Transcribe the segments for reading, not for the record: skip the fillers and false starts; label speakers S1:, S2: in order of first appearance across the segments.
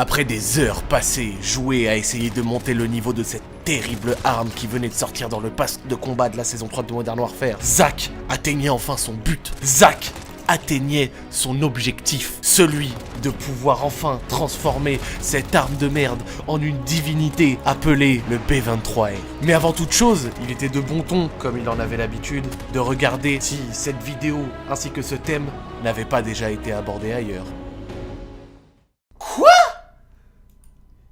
S1: Après des heures passées jouées à essayer de monter le niveau de cette terrible arme qui venait de sortir dans le pass de combat de la saison 3 de Modern Warfare, Zach atteignait enfin son but. Zach atteignait son objectif, celui de pouvoir enfin transformer cette arme de merde en une divinité appelée le B23R. Mais avant toute chose, il était de bon ton, comme il en avait l'habitude, de regarder si cette vidéo ainsi que ce thème n'avait pas déjà été abordé ailleurs. Quoi?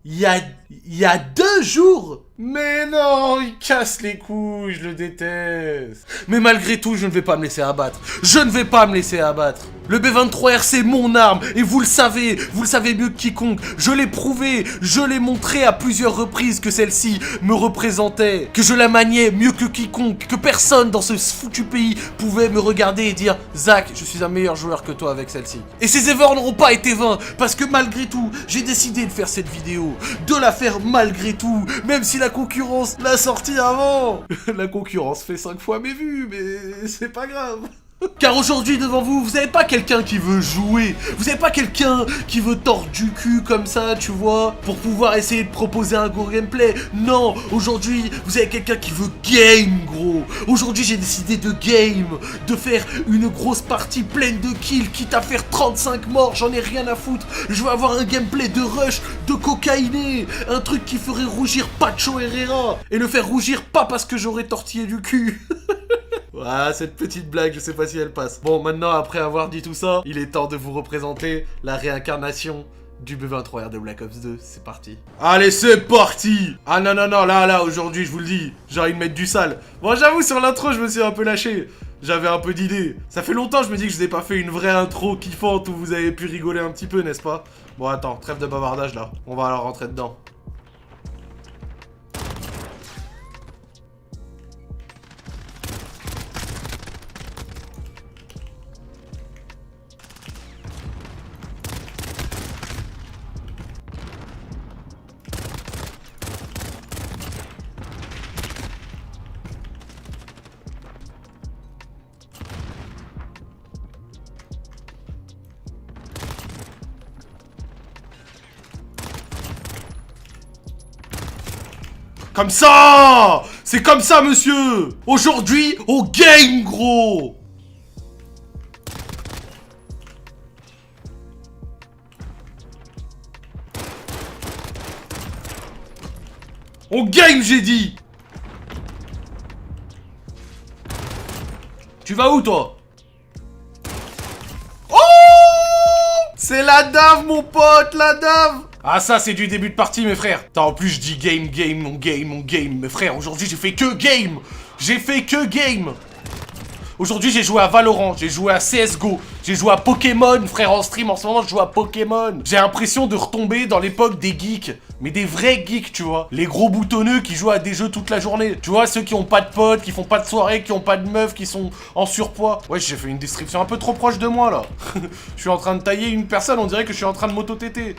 S1: Il y a 2 jours? Mais non, il casse les couilles, je le déteste. Mais malgré tout, je ne vais pas me laisser abattre. Je ne vais pas me laisser abattre. Le B23R, c'est mon arme, et vous le savez mieux que quiconque. Je l'ai prouvé, je l'ai montré à plusieurs reprises que celle-ci me représentait, que je la maniais mieux que quiconque, que personne dans ce foutu pays pouvait me regarder et dire « Zach, je suis un meilleur joueur que toi avec celle-ci. » Et ces efforts n'auront pas été vains, parce que malgré tout, j'ai décidé de faire cette vidéo, de la faire malgré tout, même si la concurrence l'a sortie avant. La concurrence fait 5 fois mes vues, mais c'est pas grave. Car aujourd'hui devant vous, vous avez pas quelqu'un qui veut jouer, vous avez pas quelqu'un qui veut tordre du cul comme ça, tu vois, pour pouvoir essayer de proposer un gros gameplay. Non, aujourd'hui, vous avez quelqu'un qui veut game, gros. Aujourd'hui, j'ai décidé de game, de faire une grosse partie pleine de kills, quitte à faire 35 morts, j'en ai rien à foutre. Je veux avoir un gameplay de rush, de cocaïné, un truc qui ferait rougir Pacho Herrera, et le faire rougir pas parce que j'aurais tortillé du cul. Ah, cette petite blague, je sais pas si elle passe. Bon, maintenant, après avoir dit tout ça, il est temps de vous représenter la réincarnation du B23R de Black Ops 2. C'est parti. Allez, c'est parti. Ah non, non, non, là, aujourd'hui, je vous le dis, j'ai envie de mettre du sale. Bon, j'avoue, sur l'intro, je me suis un peu lâché. J'avais un peu d'idées. Ça fait longtemps, je me dis que je vous ai pas fait une vraie intro kiffante où vous avez pu rigoler un petit peu, n'est-ce pas? Bon, attends, trêve de bavardage, là. On va alors rentrer dedans. Comme ça! C'est comme ça, monsieur! Aujourd'hui, on game, gros! On game, j'ai dit! Tu vas où, toi? Oh! C'est la dave, mon pote, la dave! Ah, ça, c'est du début de partie, mes frères. Attends, en plus, je dis game. Mes frères, aujourd'hui, j'ai fait que game. J'ai fait que game. Aujourd'hui, j'ai joué à Valorant, j'ai joué à CSGO, j'ai joué à Pokémon, frère, en stream, en ce moment, je joue à Pokémon. J'ai l'impression de retomber dans l'époque des geeks, mais des vrais geeks, tu vois. Les gros boutonneux qui jouent à des jeux toute la journée. Tu vois, ceux qui ont pas de potes, qui font pas de soirée, qui ont pas de meufs, qui sont en surpoids. Ouais, j'ai fait une description un peu trop proche de moi, là. Je suis en train de tailler une personne, on dirait que je suis en train de m'auto-téter.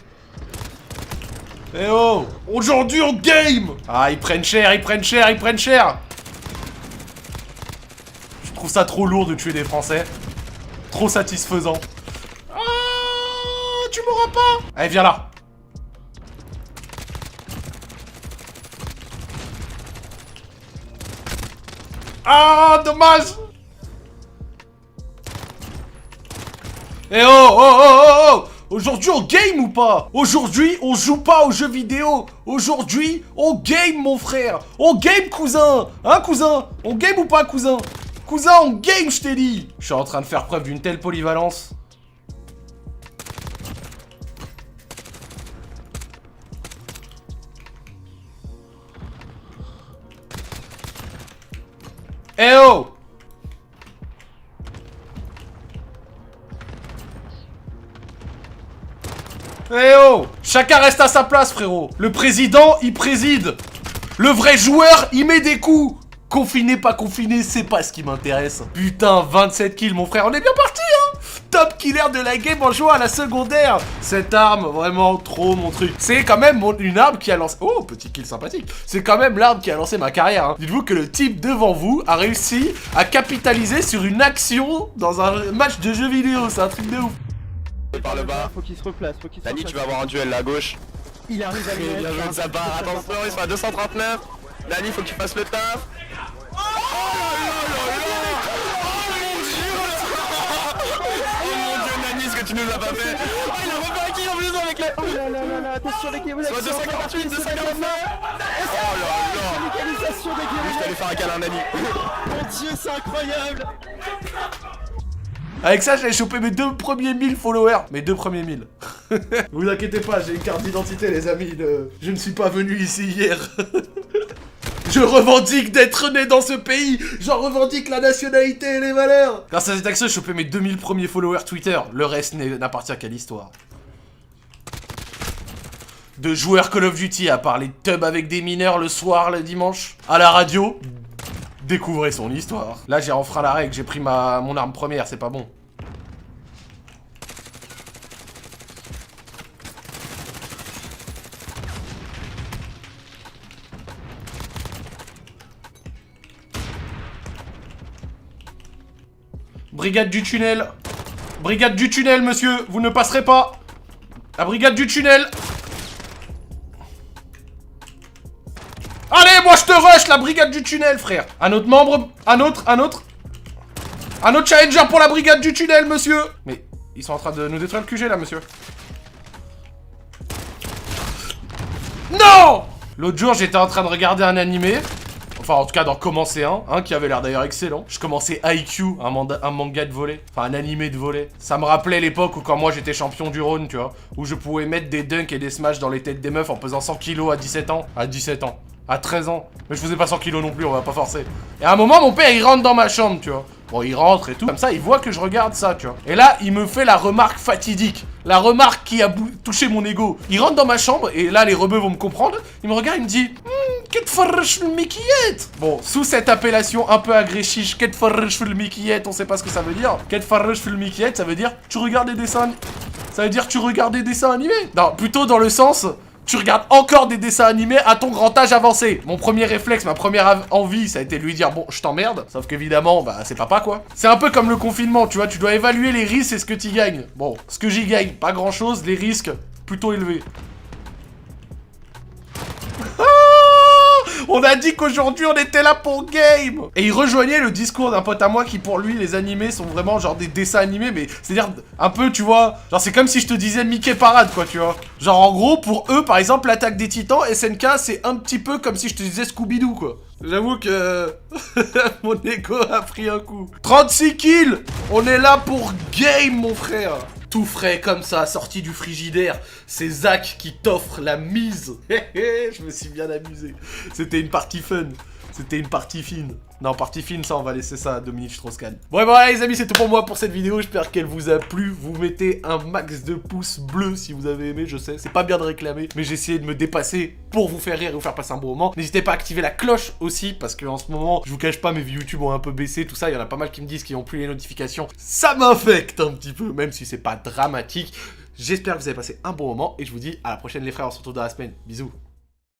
S1: Eh oh! Aujourd'hui, on game! Ah, ils prennent cher. Je trouve ça trop lourd de tuer des Français. Trop satisfaisant. Ah, tu m'auras pas! Allez, viens là. Ah, dommage! Eh oh! Aujourd'hui, on game ou pas? Aujourd'hui, on joue pas aux jeux vidéo. Aujourd'hui, on game, mon frère. On game, cousin. Hein, cousin? On game ou pas, cousin? Cousin, on game, je t'ai dit. Je suis en train de faire preuve d'une telle polyvalence. Eh oh! Eh oh! Chacun reste à sa place, frérot. Le président, il préside. Le vrai joueur, il met des coups. Confiné, pas confiné, c'est pas ce qui m'intéresse. Putain, 27 kills, mon frère. On est bien parti, hein? Top killer de la game en jouant à la secondaire. Cette arme, vraiment trop mon truc. C'est quand même une arme qui a lancé... Oh, petit kill sympathique. C'est quand même l'arme qui a lancé ma carrière, hein. Dites-vous que le type devant vous a réussi à capitaliser sur une action dans un match de jeu vidéo. C'est un truc de ouf.
S2: Par le bas.
S3: Faut qu'il se replace,
S2: Dani, tu vas avoir un duel là à gauche.
S3: Il arrive à lui
S2: Bien joué de sa part, attention, ils sont à 239. Dani, faut que tu fasses le taf. Oh mon dieu, Nani, ce que tu nous as pas fait. Oh, il a refait un kill en plus avec le...
S3: Oh là là là là, attention les Guéoulas.
S2: Soit 258, 249. Oh là là.
S3: Localisation des
S2: Je
S3: Guéoulas.
S2: t'allais faire un câlin, Nani.
S3: Mon dieu, c'est incroyable.
S1: Avec ça, j'avais chopé mes 2 premiers 1000 followers. Mes 2 premiers 1000. Vous inquiétez pas, j'ai une carte d'identité, les amis. Je ne suis pas venu ici hier. Je revendique d'être né dans ce pays. J'en revendique la nationalité et les valeurs. Grâce à cette action, j'ai chopé mes 2000 premiers followers Twitter. Le reste n'appartient qu'à l'histoire. De joueurs Call of Duty à parler de tub avec des mineurs le soir, le dimanche. À la radio. Découvrez son histoire. Là, j'ai enfreint la règle, j'ai pris mon arme première, c'est pas bon. Brigade du tunnel. Brigade du tunnel, monsieur, vous ne passerez pas. La brigade du tunnel. Allez, moi je te rush, la brigade du tunnel, frère. Un autre membre, un autre challenger pour la brigade du tunnel, monsieur. Mais ils sont en train de nous détruire le QG, là, monsieur. Non. L'autre jour, j'étais en train de regarder un animé. Enfin, en tout cas, d'en commencer un qui avait l'air d'ailleurs excellent. Je commençais IQ, un manga de volley. Enfin, un animé de volley. Ça me rappelait l'époque où, quand moi, j'étais champion du Rhône, tu vois. Où je pouvais mettre des dunks et des smash dans les têtes des meufs en pesant 100 kilos à 17 ans. À 17 ans. À 13 ans. Mais je faisais pas 100 kilos non plus, on va pas forcer. Et à un moment, mon père, il rentre dans ma chambre, tu vois. Bon, il rentre et tout. Comme ça, il voit que je regarde ça, tu vois. Et là, il me fait la remarque fatidique. La remarque qui a touché mon ego. Il rentre dans ma chambre, et là, les rebeux vont me comprendre. Il me regarde, il me dit... Qu'est-ce que bon, sous cette appellation un peu agressive, qu'est-ce que on sait pas ce que ça veut dire. Qu'est-ce que ça veut dire tu regardes des dessins... Ça veut dire tu regardes des dessins animés. Non, plutôt dans le sens... Tu regardes encore des dessins animés à ton grand âge avancé. Mon premier réflexe, ma première envie, ça a été de lui dire, bon, je t'emmerde. Sauf qu'évidemment, bah, c'est papa, quoi. C'est un peu comme le confinement, tu vois, tu dois évaluer les risques et ce que tu gagnes. Bon, ce que j'y gagne, pas grand-chose, les risques, plutôt élevés. On a dit qu'aujourd'hui on était là pour game. Et il rejoignait le discours d'un pote à moi qui, pour lui, les animés sont vraiment genre des dessins animés, mais c'est-à-dire un peu, tu vois, genre c'est comme si je te disais Mickey Parade, quoi, tu vois. Genre en gros, pour eux, par exemple, l'attaque des titans, SNK, c'est un petit peu comme si je te disais Scooby-Doo, quoi. J'avoue que mon ego a pris un coup. 36 kills. On est là pour game, mon frère. Tout frais comme ça, sorti du frigidaire. C'est Zach qui t'offre la mise. Je me suis bien amusé. C'était une partie fun. C'était une partie fine. Non, partie fine, ça, on va laisser ça à Dominique Strauss-Kahn. Bon, et voilà, les amis, c'est tout pour moi pour cette vidéo. J'espère qu'elle vous a plu. Vous mettez un max de pouces bleus si vous avez aimé, je sais. C'est pas bien de réclamer, mais j'ai essayé de me dépasser pour vous faire rire et vous faire passer un bon moment. N'hésitez pas à activer la cloche aussi, parce qu'en ce moment, je vous cache pas, mes vues YouTube ont un peu baissé, tout ça. Il y en a pas mal qui me disent qu'ils n'ont plus les notifications. Ça m'affecte un petit peu, même si c'est pas dramatique. J'espère que vous avez passé un bon moment et je vous dis à la prochaine, les frères. On se retrouve dans la semaine. Bisous.